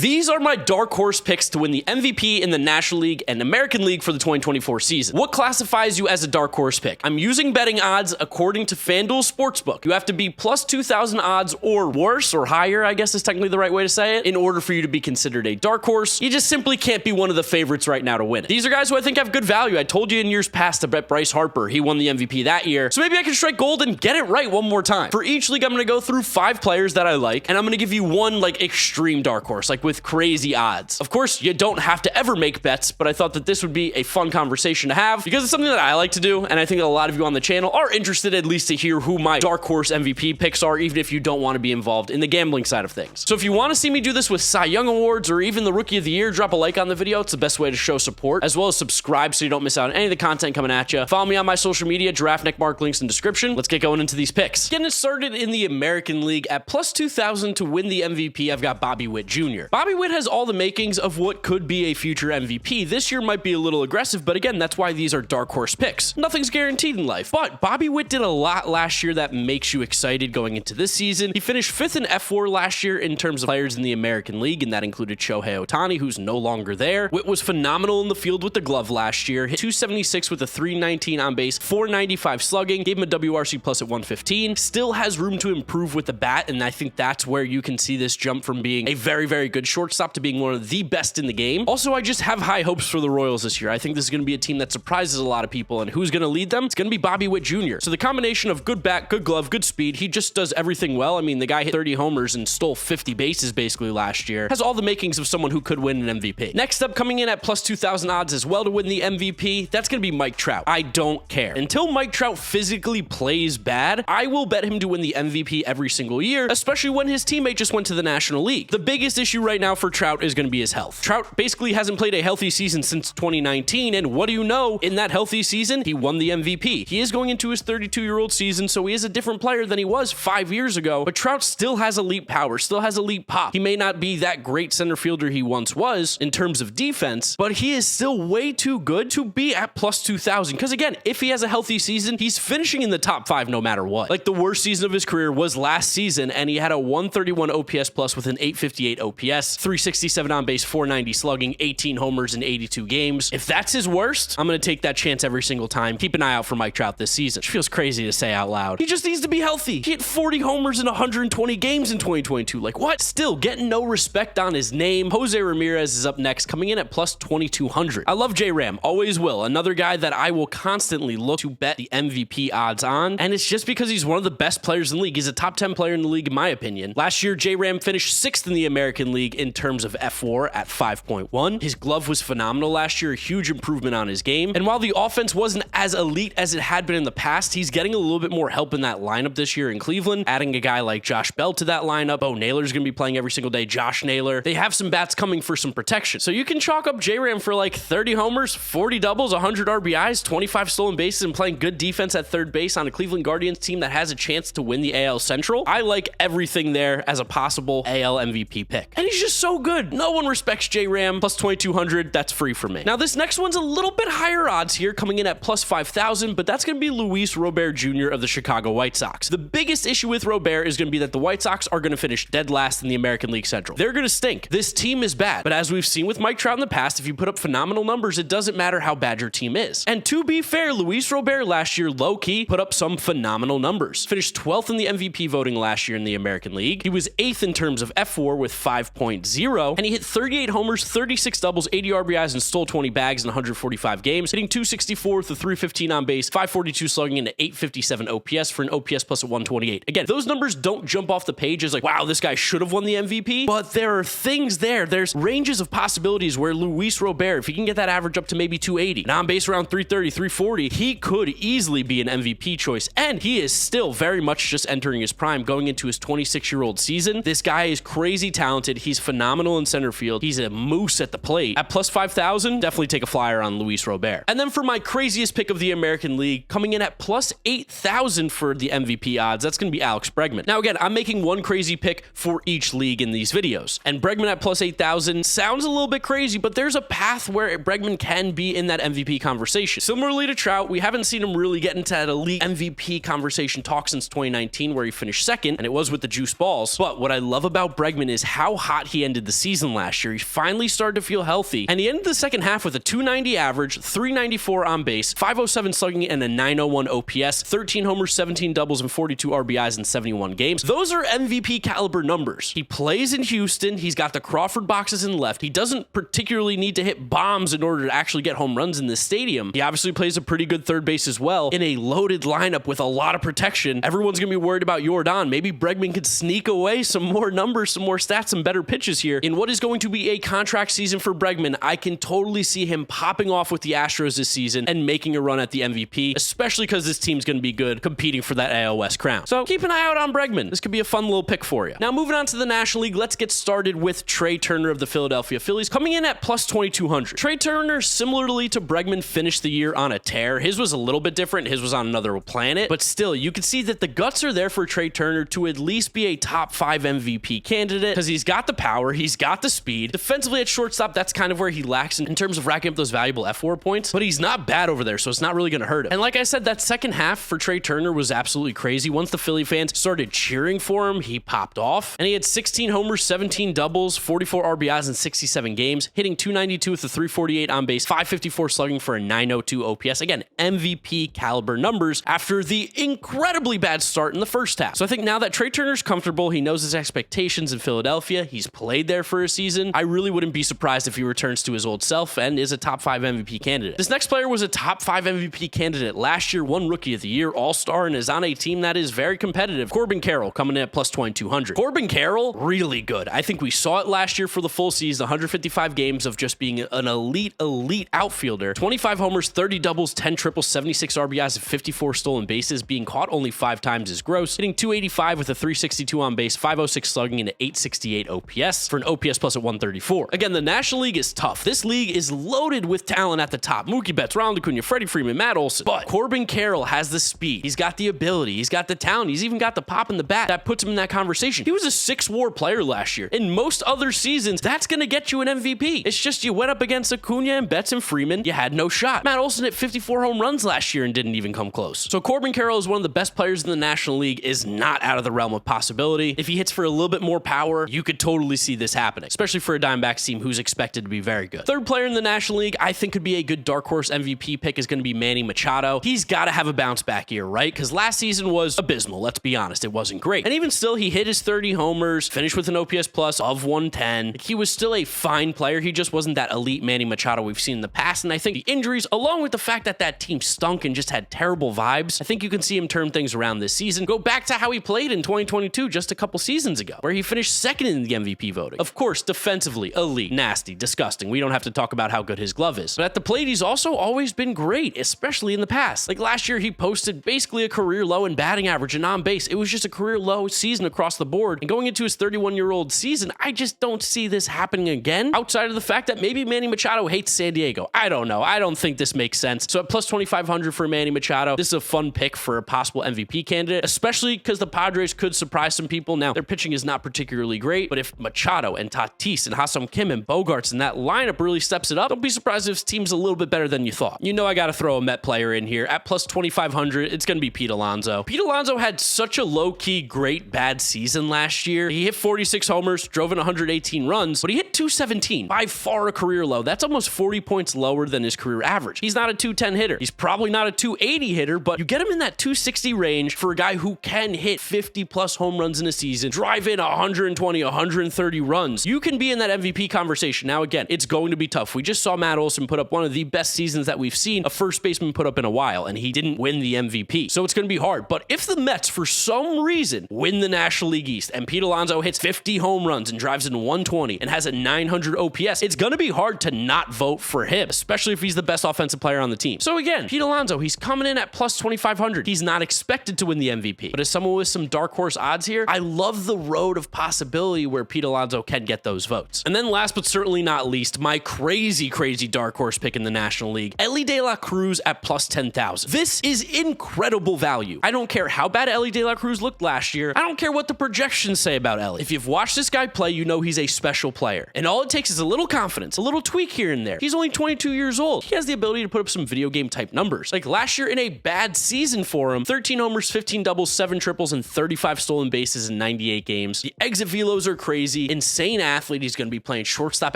These are my dark horse picks to win the MVP in the National League and American League for the 2024 season. What classifies you as a dark horse pick? I'm using betting odds according to FanDuel Sportsbook. You have to be plus 2,000 odds or worse, or higher, I guess is technically the right way to say it, in order for you to be considered a dark horse. You just simply can't be one of the favorites right now to win it. These are guys who I think have good value. I told you in years past to bet Bryce Harper. He won the MVP that year. So maybe I can strike gold and get it right one more time. For each league, I'm going to go through 5 players that I like, and I'm going to give you one like extreme dark horse, like with crazy odds. Of course, you don't have to ever make bets, but I thought that this would be a fun conversation to have because it's something that I like to do, and I think a lot of you on the channel are interested at least to hear who my dark horse MVP picks are, even if you don't want to be involved in the gambling side of things. So if you want to see me do this with Cy Young Awards or even the Rookie of the Year, drop a like on the video. It's the best way to show support, as well as subscribe so you don't miss out on any of the content coming at you. Follow me on my social media, GiraffeNeckMarc, links in the description. Let's get going into these picks. Getting it started in the American League at plus 2,000 to win the MVP, I've got Bobby Whit Jr. Bobby Whit has all the makings of what could be a future MVP. This year might be a little aggressive, but again, that's why these are dark horse picks. Nothing's guaranteed in life, but Bobby Whit did a lot last year that makes you excited going into this season. He finished 5th in F4 last year in terms of players in the American League, and that included Shohei Ohtani, who's no longer there. Whit was phenomenal in the field with the glove last year, hit 276 with a 319 on base, 495 slugging, gave him a WRC plus at 115. Still has room to improve with the bat, and I think that's where you can see this jump from being a very, very good shortstop to being one of the best in the game. Also, I just have high hopes for the Royals this year. I think this is going to be a team that surprises a lot of people, and who's going to lead them? It's going to be Bobby Whit Jr. So the combination of good bat, good glove, good speed, he just does everything well. I mean, the guy hit 30 homers and stole 50 bases basically last year. Has all the makings of someone who could win an MVP. Next up, coming in at plus 2,000 odds as well to win the MVP, that's going to be Mike Trout. I don't care. Until Mike Trout physically plays bad, I will bet him to win the MVP every single year, especially when his teammate just went to the National League. The biggest issue right now for Trout is going to be his health. Trout basically hasn't played a healthy season since 2019, and what do you know? In that healthy season, he won the MVP. He is going into his 32-year-old season, so he is a different player than he was 5 years ago, but Trout still has elite power, still has elite pop. He may not be that great center fielder he once was in terms of defense, but he is still way too good to be at plus 2,000, because again, if he has a healthy season, he's finishing in the top 5 no matter what. Like, the worst season of his career was last season, and he had a 131 OPS plus with an 858 OPS, 367 on base, 490 slugging, 18 homers in 82 games. If that's his worst, I'm going to take that chance every single time. Keep an eye out for Mike Trout this season. Which feels crazy to say out loud. He just needs to be healthy. He hit 40 homers in 120 games in 2022. Like, what? Still getting no respect on his name. Jose Ramirez is up next, coming in at plus 2,200. I love J-Ram, always will. Another guy that I will constantly look to bet the MVP odds on, and it's just because he's one of the best players in the league. He's a top 10 player in the league, in my opinion. Last year, J-Ram finished 6th in the American League in terms of F4 at 5.1. His glove was phenomenal last year, a huge improvement on his game. And while the offense wasn't as elite as it had been in the past, he's getting a little bit more help in that lineup this year in Cleveland, adding a guy like Josh Bell to that lineup. Bo Naylor's going to be playing every single day. Josh Naylor. They have some bats coming for some protection. So you can chalk up J-Ram for like 30 homers, 40 doubles, 100 RBIs, 25 stolen bases, and playing good defense at third base on a Cleveland Guardians team that has a chance to win the AL Central. I like everything there as a possible AL MVP pick. And he's just so good. No one respects J-Ram. Plus 2,200, that's free for me. Now, this next one's a little bit higher odds here, coming in at plus 5,000, but that's going to be Luis Robert Jr. of the Chicago White Sox. The biggest issue with Robert is going to be that the White Sox are going to finish dead last in the American League Central. They're going to stink. This team is bad, but as we've seen with Mike Trout in the past, if you put up phenomenal numbers, it doesn't matter how bad your team is. And to be fair, Luis Robert last year, low-key, put up some phenomenal numbers. Finished 12th in the MVP voting last year in the American League. He was 8th in terms of F4 with 5.0, and he hit 38 homers, 36 doubles, 80 RBIs, and stole 20 bags in 145 games, hitting 264 with a 315 on base, 542 slugging, and an 857 OPS for an OPS plus at 128. Again, those numbers don't jump off the page as like, wow, this guy should have won the MVP, but there are things there. There's ranges of possibilities where Luis Robert, if he can get that average up to maybe 280, and on base around 330, 340, he could easily be an MVP choice, and he is still very much just entering his prime, going into his 26-year-old season. This guy is crazy talented. He's phenomenal in center field. He's a moose at the plate. At plus 5,000, definitely take a flyer on Luis Robert. And then for my craziest pick of the American League, coming in at plus 8,000 for the MVP odds, that's going to be Alex Bregman. Now, again, I'm making one crazy pick for each league in these videos, and Bregman at plus 8,000 sounds a little bit crazy, but there's a path where Bregman can be in that MVP conversation. Similarly to Trout, we haven't seen him really get into that elite MVP conversation talk since 2019, where he finished 2nd, and it was with the juice balls. But what I love about Bregman is how hot he ended the season last year. He finally started to feel healthy, and he ended the second half with a 290 average, 394 on base, 507 slugging, and a 901 OPS, 13 homers, 17 doubles, and 42 RBIs in 71 games. Those are MVP caliber numbers. He plays in Houston. He's got the Crawford boxes in left. He doesn't particularly need to hit bombs in order to actually get home runs in this stadium. He obviously plays a pretty good third base as well in a loaded lineup with a lot of protection. Everyone's going to be worried about Yordan. Maybe Bregman could sneak away some more numbers, some more stats, some better pitches here. In what is going to be a contract season for Bregman, I can totally see him popping off with the Astros this season and making a run at the MVP, especially because this team's going to be good, competing for that AL West crown. So keep an eye out on Bregman. This could be a fun little pick for you. Now, moving on to the National League, let's get started with Trey Turner of the Philadelphia Phillies, coming in at plus 2,200. Trey Turner, similarly to Bregman, finished the year on a tear. His was a little bit different. His was on another planet, but still, you can see that the guts are there for Trey Turner to at least be a top 5 MVP candidate because he's got the power, he's got the speed. Defensively at shortstop, that's kind of where he lacks in terms of racking up those valuable F4 points, but he's not bad over there, so it's not really going to hurt him. And like I said, that second half for Trey Turner was absolutely crazy. Once the Philly fans started cheering for him, he popped off, and he had 16 homers, 17 doubles, 44 RBIs in 67 games, hitting 292 with a 348 on base, 554 slugging for a 902 OPS. Again, MVP caliber numbers after the incredibly bad start in the first half. So I think now that Trey Turner's comfortable, he knows his expectations in Philadelphia, he's played there for a season, I really wouldn't be surprised if he returns to his old self and is a top 5 MVP candidate. This next player was a top 5 MVP candidate last year, won Rookie of the Year, All-Star, and is on a team that is very competitive. Corbin Carroll coming in at plus 2,200. Corbin Carroll, really good. I think we saw it last year for the full season, 155 games of just being an elite outfielder. 25 homers, 30 doubles, 10 triples, 76 RBIs, and 54 stolen bases, being caught only 5 times is gross, hitting 285 with a 362 on base, 506 slugging, and an 868 OPS for an OPS plus at 134. Again, the National League is tough. This league is loaded with talent at the top. Mookie Betts, Ronald Acuna, Freddie Freeman, Matt Olson. But Corbin Carroll has the speed. He's got the ability. He's got the talent. He's even got the pop in the bat that puts him in that conversation. He was a 6-WAR player last year. In most other seasons, that's going to get you an MVP. It's just you went up against Acuna and Betts and Freeman, you had no shot. Matt Olson hit 54 home runs last year and didn't even come close. So Corbin Carroll is one of the best players in the National League, is not out of the realm of possibility. If he hits for a little bit more power, you could totally see this happening, especially for a Diamondbacks team who's expected to be very good. Third player in the National League I think could be a good dark horse MVP pick is going to be Manny Machado. He's got to have a bounce back year, right? Because last season was abysmal. Let's be honest. It wasn't great. And even still, he hit his 30 homers, finished with an OPS plus of 110. He was still a fine player. He just wasn't that elite Manny Machado we've seen in the past. And I think the injuries, along with the fact that that team stunk and just had terrible vibes, I think you can see him turn things around this season. Go back to how he played in 2022, just a couple seasons ago, where he finished second in the MVP voting. Of course, defensively, elite, nasty, disgusting. We don't have to talk about how good his glove is. But at the plate, he's also always been great, especially in the past. Like last year, he posted basically a career low in batting average and on base. It was just a career low season across the board. And going into his 31-year-old season, I just don't see this happening again, outside of the fact that maybe Manny Machado hates San Diego. I don't know. I don't think this makes sense. So at plus 2,500 for Manny Machado, this is a fun pick for a possible MVP candidate, especially because the Padres could surprise some people. Now, their pitching is not particularly great, but if Machado and Tatis and Ha-Seong Kim and Bogarts and that lineup really steps it up, don't be surprised if this team's a little bit better than you thought. You know I got to throw a Met player in here. At plus 2,500, it's going to be Pete Alonso. Pete Alonso had such a low-key, great, bad season last year. He hit 46 homers, drove in 118 runs, but he hit 217, by far a career low. That's almost 40 points lower than his career average. He's not a 210 hitter. He's probably not a 280 hitter, but you get him in that 260 range for a guy who can hit 50-plus home runs in a season, drive in 120, 130 runs. You can be in that MVP conversation. Now, again, it's going to be tough. We just saw Matt Olson put up one of the best seasons that we've seen a first baseman put up in a while, and he didn't win the MVP. So it's going to be hard. But if the Mets, for some reason, win the National League East, and Pete Alonso hits 50 home runs and drives in 120 and has a 900 OPS, it's going to be hard to not vote for him, especially if he's the best offensive player on the team. So again, Pete Alonso, he's coming in at plus 2,500. He's not expected to win the MVP. But as someone with some dark horse odds here, I love the road of possibility where Pete Alonso can get those votes. And then last but certainly not least, my crazy dark horse pick in the National League, Ellie De La Cruz at plus 10,000. This is incredible value. I don't care how bad Ellie De La Cruz looked last year. I don't care what the projections say about Ellie. If you've watched this guy play, you know he's a special player. And all it takes is a little confidence, a little tweak here and there. He's only 22 years old. He has the ability to put up some video game type numbers. Like last year in a bad season for him, 13 homers, 15 doubles, 7 triples, and 35 stolen bases in 98 games. The exit velos are crazy. crazy, insane athlete. He's going to be playing shortstop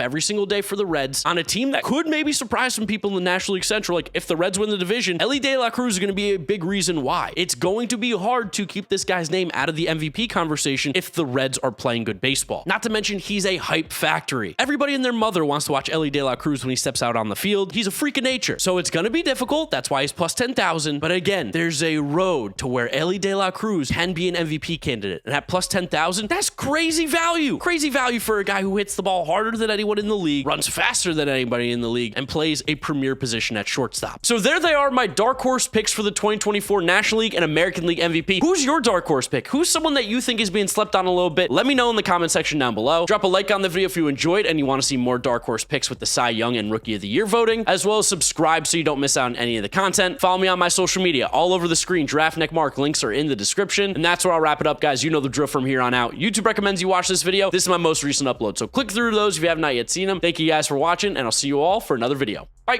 every single day for the Reds on a team that could maybe surprise some people in the National League Central. Like, if the Reds win the division, Ellie De La Cruz is going to be a big reason why. It's going to be hard to keep this guy's name out of the MVP conversation if the Reds are playing good baseball. Not to mention, he's a hype factory. Everybody and their mother wants to watch Ellie De La Cruz when he steps out on the field. He's a freak of nature. So it's going to be difficult. That's why he's plus 10,000. But again, there's a road to where Ellie De La Cruz can be an MVP candidate. And at plus 10,000, that's crazy value. Crazy value for a guy who hits the ball harder than anyone in the league, runs faster than anybody in the league, and plays a premier position at shortstop. So there they are, my dark horse picks for the 2024 National League and American League MVP. Who's your dark horse pick? Who's someone that you think is being slept on a little bit? Let me know in the comment section down below. Drop a like on the video if you enjoyed and you want to see more dark horse picks with the Cy Young and Rookie of the Year voting, as well as subscribe so you don't miss out on any of the content. Follow me on my social media all over the screen. GiraffeNeckMarc links are in the description. And that's where I'll wrap it up, guys. You know the drill from here on out. YouTube recommends you watch this video. This is my most recent upload, so click through those if you have not yet seen them. Thank you guys for watching, and I'll see you all for another video. Bye.